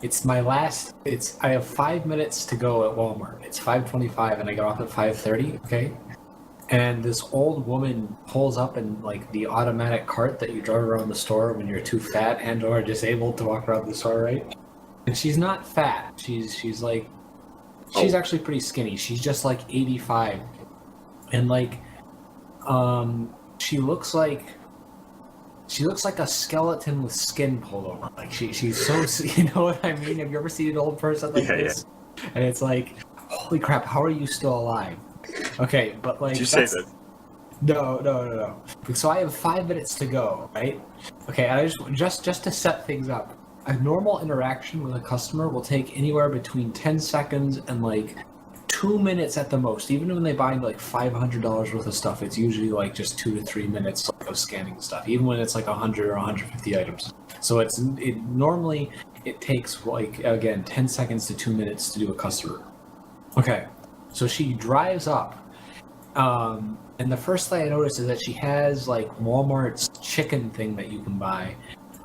It's my last. I have 5 minutes to go at Walmart. It's 5:25, and I get off at 5:30. Okay, and this old woman pulls up in like the automatic cart that you drive around the store when you're too fat and/or disabled to walk around the store, right? And she's not fat. She's like she's actually pretty skinny. She's just like 85, and like she looks like a skeleton with skin pulled over. Like she's so, you know what I mean? Have you ever seen an old person like this? Yeah. And it's like, holy crap, how are you still alive? Okay, but like, did you say that? No. So I have 5 minutes to go, right? Okay, and I just to set things up. A normal interaction with a customer will take anywhere between 10 seconds and like 2 minutes at the most. Even when they buy like $500 worth of stuff, it's usually like just 2 to 3 minutes of scanning stuff. Even when it's like 100 or 150 items. So it normally takes like, again, 10 seconds to 2 minutes to do a customer. Okay, so she drives up, and the first thing I notice is that she has like Walmart's chicken thing that you can buy.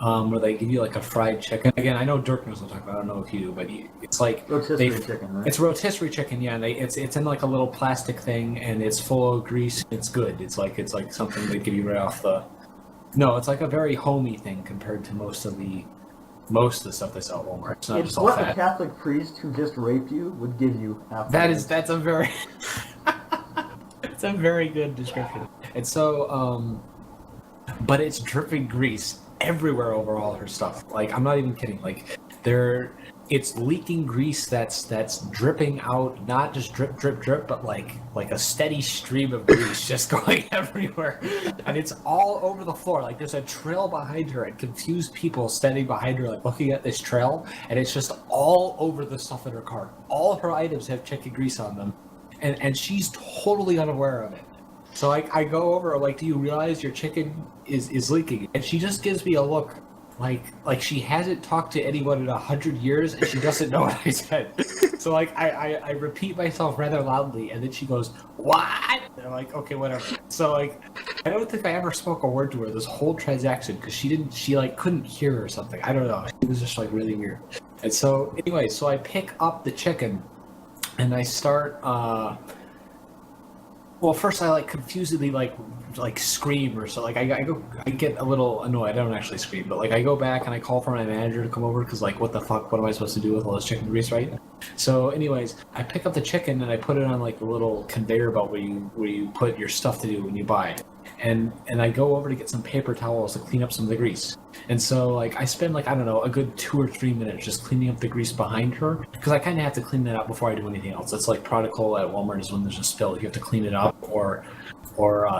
Where they give you like a fried chicken. Again, I know Dirk knows what I'm talking about. I don't know if you do, but it's like rotisserie chicken, right? It's rotisserie chicken, yeah. And it's in like a little plastic thing, and it's full of grease. It's good. It's like something they give you right off the. No, it's like a very homey thing compared to most of the stuff they sell at Walmart. It's not it's just all what fat. a Catholic priest who just raped you would give you. That's a very. It's a very good description. And so, but it's dripping grease everywhere over all her stuff. Like, I'm not even kidding. Like, it's leaking grease that's dripping out, not just drip, but like a steady stream of grease just going everywhere. And it's all over the floor. Like, there's a trail behind her, and confused people standing behind her, like looking at this trail, and it's just all over the stuff in her cart. All her items have chicken grease on them, and she's totally unaware of it. So I go over, like, do you realize your chicken is leaking? And she just gives me a look like she hasn't talked to anyone in 100 years, and she doesn't know what I said. So like I repeat myself rather loudly, and then she goes, "What?" And I'm like, okay, whatever. So like I don't think I ever spoke a word to her this whole transaction, because she like couldn't hear or something. I don't know. It was just like really weird. And so anyway, so I pick up the chicken, and I start. Well, first I like confusedly like scream or so. Like I get a little annoyed. I don't actually scream, but like I go back and I call for my manager to come over, because like, what the fuck? What am I supposed to do with all this chicken grease, right? So, anyways, I pick up the chicken and I put it on like the little conveyor belt where you put your stuff to do when you buy it. And I go over to get some paper towels to clean up some of the grease. And so like I spend like, I don't know, a good 2 or 3 minutes just cleaning up the grease behind her, because I kind of have to clean that up before I do anything else. It's like protocol at Walmart is when there's a spill, you have to clean it up or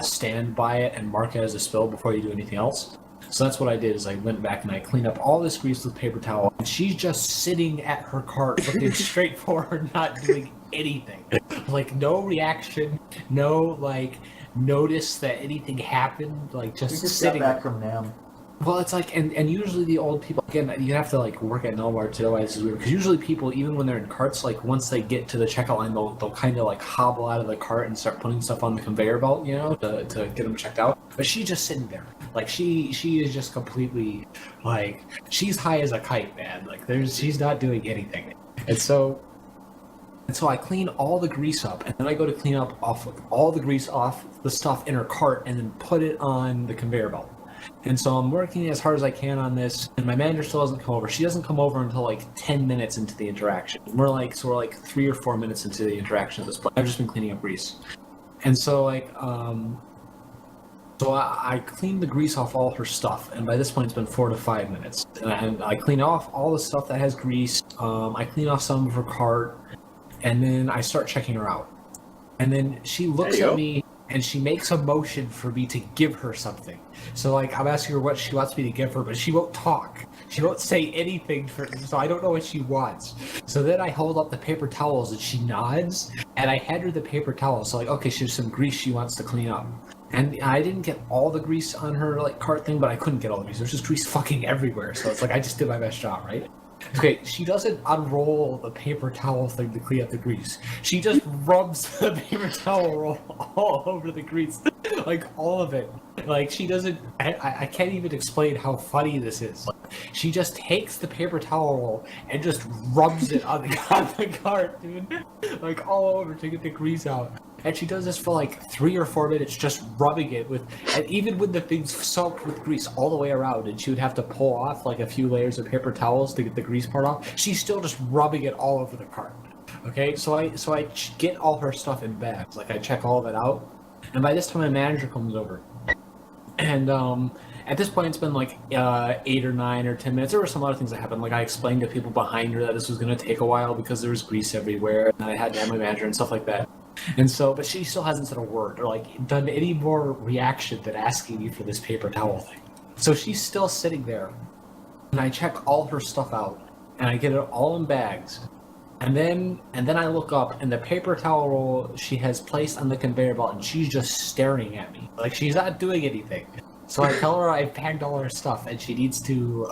stand by it and mark it as a spill before you do anything else. So that's what I did, is I went back and I cleaned up all this grease with paper towel, and she's just sitting at her cart looking straight forward, not doing anything. Like, no reaction, no like notice that anything happened, like just sitting. Got back from NAM. Well, it's like, and usually the old people, again, you have to like work at Walmart to realize this is weird, because usually people, even when they're in carts, like once they get to the checkout line, they'll kind of like hobble out of the cart and start putting stuff on the conveyor belt, you know, to get them checked out. But she's just sitting there, like she is just completely like, she's high as a kite, man. Like she's not doing anything, and so I clean all the grease up, and then I go to clean up all the grease off the stuff in her cart, and then put it on the conveyor belt. And so I'm working as hard as I can on this, and my manager still doesn't come over. She doesn't come over until like 10 minutes into the interaction. We're like 3 or 4 minutes into the interaction at this point. I've just been cleaning up grease. And so like, so I cleaned the grease off all her stuff, and by this point it's been 4 to 5 minutes. And I clean off all the stuff that has grease. I clean off some of her cart, and then I start checking her out. And then she looks at me, and she makes a motion for me to give her something. So like, I'm asking her what she wants me to give her, but she won't talk. She won't say anything, so I don't know what she wants. So then I hold up the paper towels, and she nods, and I hand her the paper towels. So like, okay, she's some grease she wants to clean up. And I didn't get all the grease on her like cart thing, but I couldn't get all the grease. There's just grease fucking everywhere. So it's like, I just did my best job, right? Okay, she doesn't unroll the paper towel thing to clean up the grease. She just rubs the paper towel roll all over the grease, like all of it. Like she doesn't. I can't even explain how funny this is. Like, she just takes the paper towel roll and just rubs it on the cart, dude, like all over to get the grease out. And she does this for like 3 or 4 minutes, just rubbing it with, and even when the thing's soaked with grease all the way around, and she would have to pull off like a few layers of paper towels to get the grease part off, she's still just rubbing it all over the cart. Okay, so I get all her stuff in bags, like I check all of it out, and by this time my manager comes over, and at this point it's been like 8 or 9 or 10 minutes. There were some other things that happened, like I explained to people behind her that this was going to take a while because there was grease everywhere, and I had to have my manager and stuff like that. And so, but she still hasn't said a word or like done any more reaction than asking me for this paper towel thing. So she's still sitting there, and I check all her stuff out, and I get it all in bags, and then I look up, and the paper towel roll she has placed on the conveyor belt, and she's just staring at me like she's not doing anything. So I tell her I've bagged all her stuff, and she needs to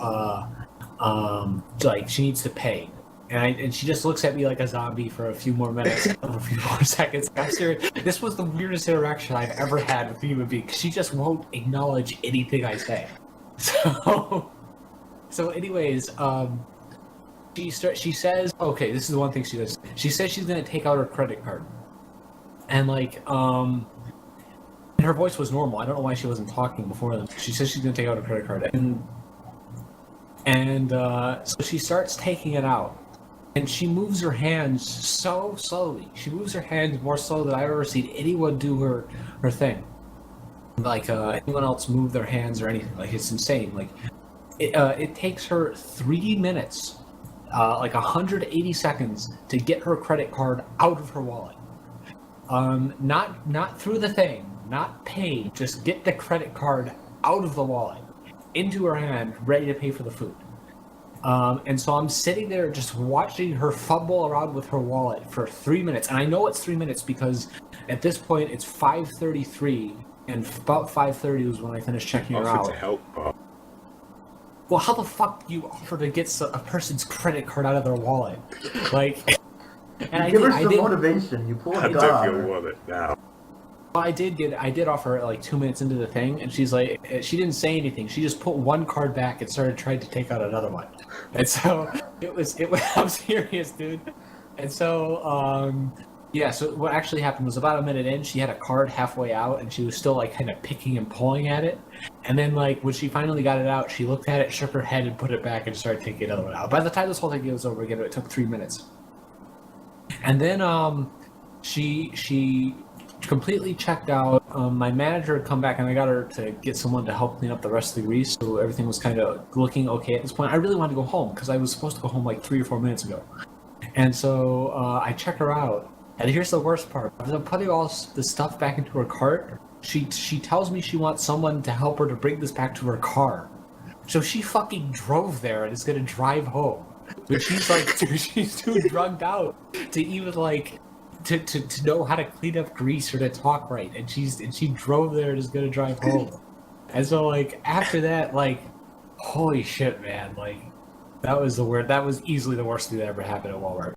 she needs to pay. And she just looks at me like a zombie for a few more minutes, a few more seconds. I'm serious. This was the weirdest interaction I've ever had with a human being. She just won't acknowledge anything I say. So anyways, she says, okay, this is the one thing she does. She says she's gonna take out her credit card, and and her voice was normal. I don't know why she wasn't talking before then. She says she's gonna take out her credit card, and so she starts taking it out. And she moves her hands so slowly. She moves her hands more slow than I've ever seen anyone do her thing. Like anyone else move their hands or anything. Like it's insane. Like it takes her 3 minutes, like 180 seconds to get her credit card out of her wallet. Not through the thing, not pay. Just get the credit card out of the wallet, into her hand, ready to pay for the food. And so I'm sitting there just watching her fumble around with her wallet for 3 minutes. And I know it's 3 minutes because at this point it's 5:33, and about 5:30 was when I finished checking her out. To help, Bob. Well, how the fuck do you offer to get a person's credit card out of their wallet? Like, and give her some motivation. You pull it out of your wallet now. Well, I did offer her like 2 minutes into the thing, and she's like, she didn't say anything. She just put one card back and started trying to take out another one. And so it was. I'm serious, dude. And so yeah. So what actually happened was about a minute in, she had a card halfway out, and she was still like kind of picking and pulling at it. And then like when she finally got it out, she looked at it, shook her head, and put it back, and started taking another one out. By the time this whole thing was over again, it took 3 minutes. And then she completely checked out. My manager had come back, and I got her to get someone to help clean up the rest of the grease, so everything was kind of looking okay at this point. I really wanted to go home because I was supposed to go home like 3 or 4 minutes ago. And so I check her out, and here's the worst part. As I'm putting all the stuff back into her cart, she tells me she wants someone to help her to bring this back to her car. So she fucking drove there and is gonna drive home. But she's like, she's too drugged out to even like to know how to clean up grease or to talk right, and she drove there and is gonna drive home. And so like after that, like holy shit, man, like that was easily the worst thing that ever happened at Walmart.